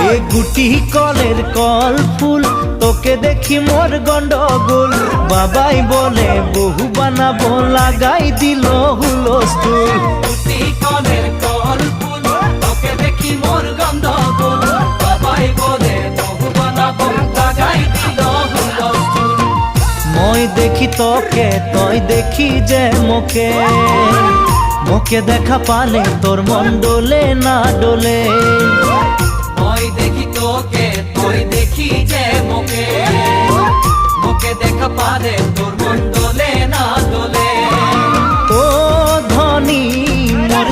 এ গুটি কলের কল ফুল তোকে দেখি মোর গন্ডগোল বাবাই বলে বহু বানাবো লাগাই দিল হুলস্থুল গুটি কলের কল ফুল তোকে দেখি মোর গন্ডগোল বাবাই বলে বহু বানাবো লাগাই দিল হুলস্থুল মই দেখি তোকে তই দেখি যে মোকে মোকে দেখা পালে তোর মন ডোলে না ডোলে মই দেখি তোকে তুই দেখি যে মোকে মোকে দেখা পারে তোর মন দোলে না দোলে ও ধনী মোর